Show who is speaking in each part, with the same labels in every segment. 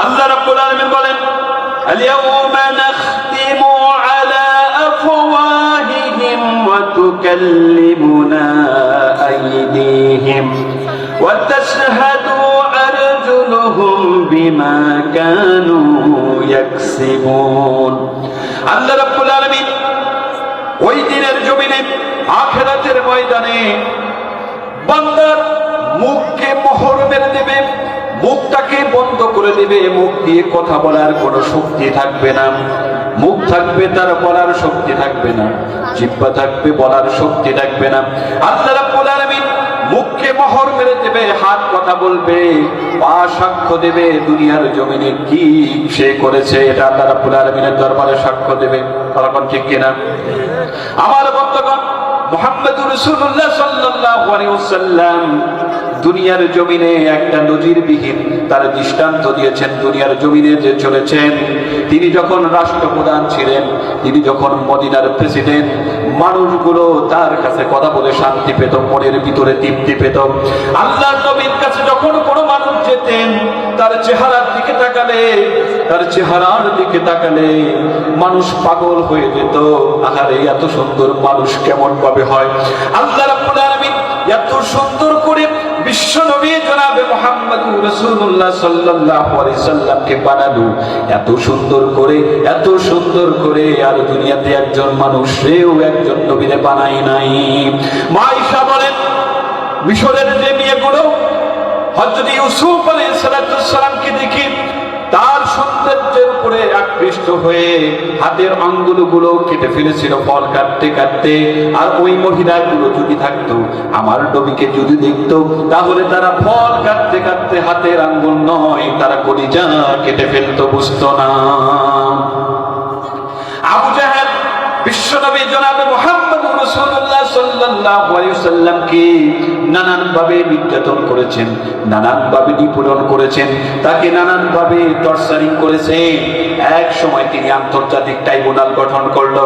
Speaker 1: আল্লাহ রাব্বুল আলামিন বলেন, আল-ইয়াওমা নাখতিমু আলা আফওয়াহিহিম ওয়া তুকাল্লিমুনা আইদিহিম ওয়া তাশহাদু আরজুলুহুম বিমা কানু ইয়াকসিবুন। আল্লাহ রাব্বুল আলামিন ওই দিনের জমিনে, আখিরাতের ময়দানে বান্দার মুখকে মোহর মেরে দেবে, মুখটাকে বন্ধ করে দেবে, মুখ দিয়ে কথা বলার কোনো শক্তি থাকবে না। মুখ থাকবে, তার বলার শক্তি থাকবে না। জিহ্বা থাকবে, বলার শক্তি থাকবে না। আল্লাহ রাব্বুল আলামিন মুখকে মোহর মেরে দেবে, হাত কথা বলবে, পা সাক্ষ্য দেবে দুনিয়ার জমিনে কি সে করেছে, এটা আল্লাহ রাব্বুল আলামিনের দরবারে সাক্ষ্য দেবে। তখন ঠিক কিনা? আমার বন্ধুগণ, মুহাম্মদুর রাসূলুল্লাহ সাল্লাল্লাহু আলাইহি ওয়াসাল্লাম দুনিয়ার জমিনে একটা নজিরবিহীন তার দৃষ্টান্ত দিয়েছেন। দুনিয়ার জমিনে যে চলেছেন, তিনি যখন রাষ্ট্রপ্রধান ছিলেন, তিনি যখন মদিনার প্রেসিডেন্ট, মানুষগুলো তার কাছে কথা বলে শান্তি পেত, মনের ভিতরে তৃপ্তি পেত। আল্লাহর নবীর কাছে যখন কোনো মানুষ যেতেন, তার চেহারার দিকে তাকালে মানুষ পাগল হয়ে যেত। আহারে, এত সুন্দর মানুষ কেমন ভাবে হয়? আল্লাহ রাব্বুল আলামিন এত সুন্দর করে বিশ্ব নবী জনাবে মুহাম্মদুর রাসূলুল্লাহ সাল্লাল্লাহু আলাইহি সাল্লামকে বানালো, এত সুন্দর করে আর দুনিয়াতে একজন মানুষেও একজন নবীরে বানাই নাই। মা আয়েশা বলেন, মিশরের যে মেয়েগুলো হযরত ইউসুফ আলাইহিস সালামকে দেখে তার সৌন্দর্যের উপরে আকৃষ্ট হয়ে হাতের আঙ্গুলগুলো কেটে ফেলেছিল ফল কাটতে কাটতে। আর ওই মহিলাগুলো যদি থাকতো, আমার নবীকে যদি দেখতো, তাহলে তারা ফল কাটতে কাটতে হাতের আঙ্গুল নয়, তারা কলিজা কেটে ফেলতো, বুঝতো না। আবু জাহেল বিশ্বনবী জনাবে মুহাম্মদুর রাসূলুল্লাহ সাল্লাল্লাহু আলাইহি ওয়াসাল্লামকে নানানভাবে নির্যাতন করেছেন, নানানভাবে নিপীড়ন করেছেন, তাকে নানানভাবে টর্চারিং করেছেন। এক সময় তিনি আন্তর্জাতিক ট্রাইব্যুনাল গঠন করলো,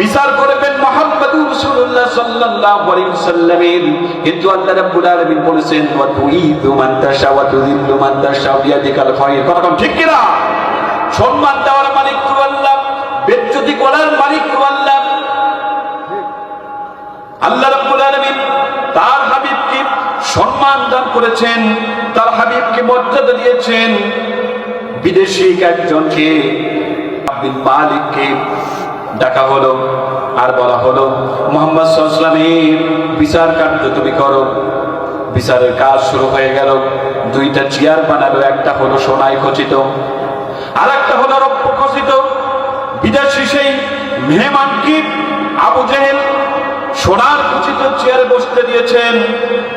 Speaker 1: বিচার করবেন মুহাম্মদুর রাসূলুল্লাহ সাল্লাল্লাহু আলাইহি ওয়াসাল্লামের। কিন্তু আল্লাহ রাব্বুল আলামিন বলেছেন, ওয়া তুইযু মান তাশা ওয়া তুযিল্লু মান তাশা বিয়াদিকাল খায়র। কথা ঠিক কিনা? সম্মান দেওয়ার মালিক তো আল্লাহ, বেজ্জতি করার মালিক তো আল্লাহ। আল্লাহ রাব্বুল আলামিন তার হাবিবকে সম্মান দান করেছেন, তার হাবিবকে মর্যাদা দিয়েছেন। বিদেশি একজনকে আব্দুল মালিককে ডাকা হলো আর বলা হলো, মুহাম্মদ সাল্লাল্লাহু আলাইহি ওয়াসাল্লামের বিচার কার্য তুমি করো। বিচারের কাজ শুরু হয়ে গেল। দুইটা চেয়ার বানালো, একটা হলো সোনায় খচিত, আর একটা হলো রৌপ্য খচিত। বিদেশি সেই মেহমানকে আবু জেহেল সোনার খচিত চেয়ারে বসতে দিয়েছেন,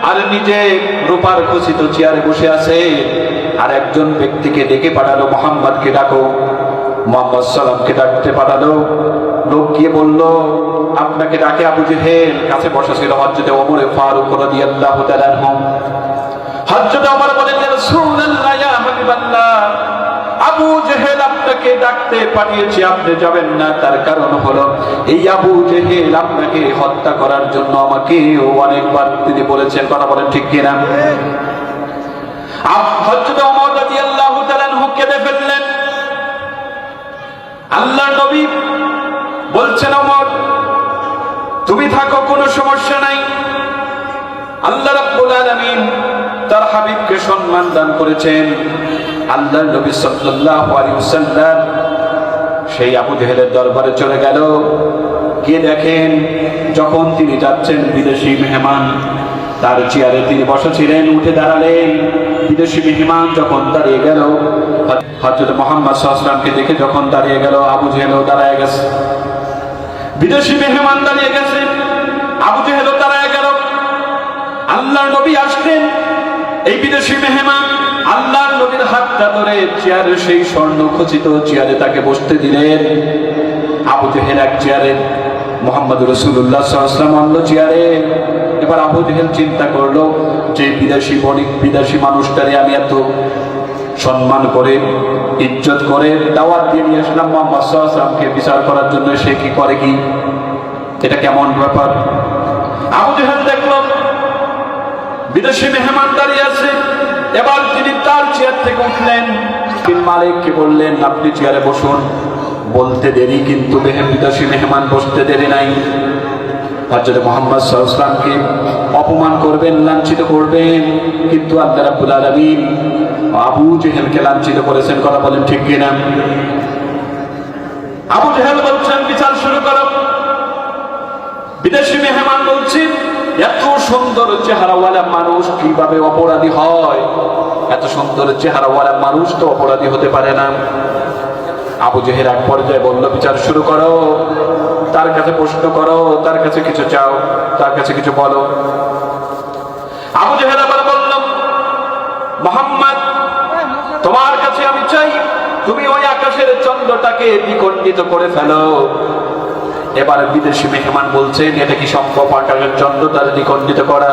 Speaker 1: আর নিজে রূপার খচিত চেয়ারে বসে আছে। আর একজন ব্যক্তিকে ডেকে পাঠালো, মুহাম্মদকে ডাকো। মুহাম্মদ সাল্লামকে ডাকতে পাঠালো। লোক গিয়ে বলল, আপনাকে ডাকে আবু জেহেল। কাছে বসা ছিল হযরত ওমর ফারুক রাদিয়াল্লাহু তাআলা আনহু। হযরত ওমর বলেন, ইয়া রাসূলুল্লাহ, ইয়া হাবিবাল্লাহ, আবু জেহেল আপনাকে ডাকতে পাঠিয়েছে, আপনি যাবেন না। তার কারণ হলো, এই আবু জেহেল আপনাকে হত্যা করার জন্য আমাকে অনেকবার তিনি বলেছেন। কথা বলেন ঠিক কিনা? হযরত ওমর রাদিয়াল্লাহু তাআলা আনহু কেঁদে ফেললেন। আল্লাহর নবী বলছেন, ওমর তুমি থাকো, কোনো সমস্যা নাই। আল্লাহ রাব্বুল আলামিন তার হাবিবকে সম্মান দান করেছেন। আল্লাহর নবী সাল্লাল্লাহু আলাইহি ওয়াসাল্লাম সেই আবু জেহেলের দরবারে চলে গেল। গিয়ে দেখেন, যখন তিনি যাচ্ছেন, বিদেশি মেহমান তার চেয়ারে তিনি বসেছিলেন, উঠে দাঁড়ালেন। বিদেশি মেহমান যখন দাঁড়িয়ে গেল, হযরত মুহাম্মদ সাল্লাল্লাহু আলাইহি ওয়াসাল্লামকে দেখে যখন দাঁড়িয়ে গেল, আবু জেহেলও দাঁড়িয়ে গেছে। বিদেশি মেহমান দাঁড়িয়ে গেছে, আবু জেহেলও দাঁড়িয়ে গেল। আল্লাহর নবী আসলেন, এই বিদেশি মেহমান আল্লাহর নবীর হাতটা ধরে চেয়ারে, সেই স্বর্ণ খচিত চেয়ারে তাকে বসতে দিলেন। আবু জেহেল এক চেয়ারে, মুহাম্মদ রাসূলুল্লাহ সাল্লাল্লাহু আলাইহি ওয়াসাল্লাম অন্য চেয়ারে। এবার আবু জেহেল চিন্তা করলো যে বিদেশি মানুষটারে আমি এত সম্মান করে, ইজ্জত করে দাওয়াত দিয়ে নিয়ে আসলাম মুহাম্মদ সাল্লাল্লাহু আলাইহি ওয়াসাল্লামকে বিচার করার জন্য, সে কি করে, কি এটা কেমন ব্যাপার? আবু জেহেল দেখলো বিদেশি মেহমান দাঁড়িয়ে আছে। এবার তিনি তার চেয়ার থেকে উঠলেন, বিন মালিককে বললেন আপনি চেয়ারে বসুন। বলতে দেরি, কিন্তু বিদেশি মেহমান বসতে দেরি নাই। হযরত মুহাম্মদ সাল্লাল্লাহু আলাইহি ওয়াসাল্লামকে অপমান করবেন, লাঞ্ছিত করবেন, কিন্তু আল্লাহ রাব্বুল আলামিন আবু জেহেলকে লাঞ্ছিত করেছেন। কথা বলেন ঠিক কিনা? আবু জেহেল বলছেন বিচার শুরু করো। বিদেশি মেহমান বলছেন এত সুন্দর চেহারাওয়ালা মানুষ কিভাবে অপরাধী হয়? এত সুন্দর চেহারাওয়ালা মানুষ তো অপরাধী হতে পারে না। আবু জেহেল এক পর্যায়ে বলল বিচার শুরু করো, তার কাছে প্রশ্ন করো, তার কাছে কিছু চাও, তার কাছে কিছু বলো। আবু জেহেল আবার বলল মুহাম্মদ তোমার কাছে আমি চাই তুমি ওই আকাশের চন্দ্রটাকে দ্বিখণ্ডিত করে ফেলো। এবার বিদেশি মেহমান বলছেন এটা কি সম্ভব আকাশের চন্দ্রটা দ্বিখণ্ডিত করা?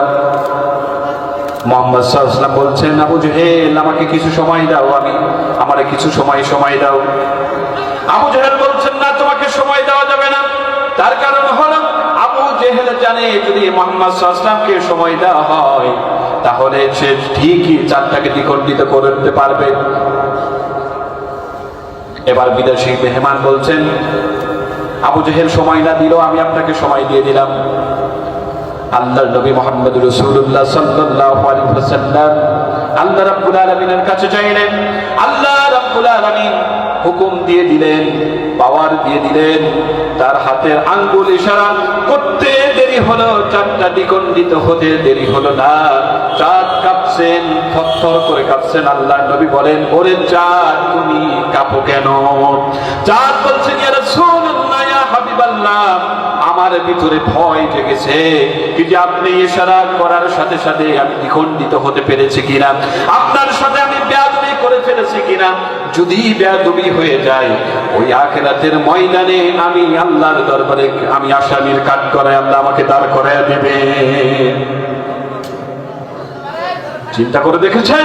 Speaker 1: মুহাম্মদ সাল্লাল্লাহু আলাইহি ওয়াসাল্লাম বলছেন আবু জেহেল আমাকে কিছু সময় দাও, আমারে কিছু সময় দাও। আবু জেহেল বলছেন না, তোমাকে সময় দেওয়া যাবে না। তার কারণ হলো আবু জেহেল জানে যদি মুহাম্মদ সাল্লাল্লাহু আলাইহি ওয়াসাল্লামকে সময় দেওয়া হয় তাহলে সে ঠিকই চাঁদটাকে দ্বিখণ্ডিত করতে পারবে। এবার বিদেশি মেহমান বলছেন আবু জেহেল সময় না দিল, আমি আপনাকে সময় দিয়ে দিলাম। আল্লাহর নবী মুহাম্মদ রাসূলুল্লাহ সাল্লাল্লাহু আলাইহি ওয়াসাল্লাম আল্লাহ রাব্বুল আলামিনের কাছে চাইলেন। আল্লাহ রাব্বুল আলামিন হুকুম দিয়ে দিলেন, পাওয়ার দিয়ে দিলেন। তার হাতের আঙ্গুল ইশারা করতে দেরি হলো, চাঁদটা দ্বিখণ্ডিত হতে দেরি হলো না। চাঁদ কাঁপছেন, থরথর করে কাঁপছেন। আল্লাহর নবী বলেন ওরে চাঁদ তুমি কাঁপো কেন? চাঁদ বলছেন ইয়া রাসূলুল্লাহ ইয়া হাবিবাল্লাহ আমার ভিতরে ভয় জেগেছে কি যে আপনি ইশারা করার সাথে সাথে আমি দ্বিখণ্ডিত হতে পেরেছি কিনা, আপনার সাথে আমি বেয়াদবি করে ফেলেছি কিনা। যদি বেয়াদবি হয়ে যায় ওই আখিরাতের ময়দানে আমি আল্লাহর দরবারে আমি আসামির কাঠ করায় আল্লাহ আমাকে দাঁড় করায় দেবে। চিন্তা করে দেখেছেন?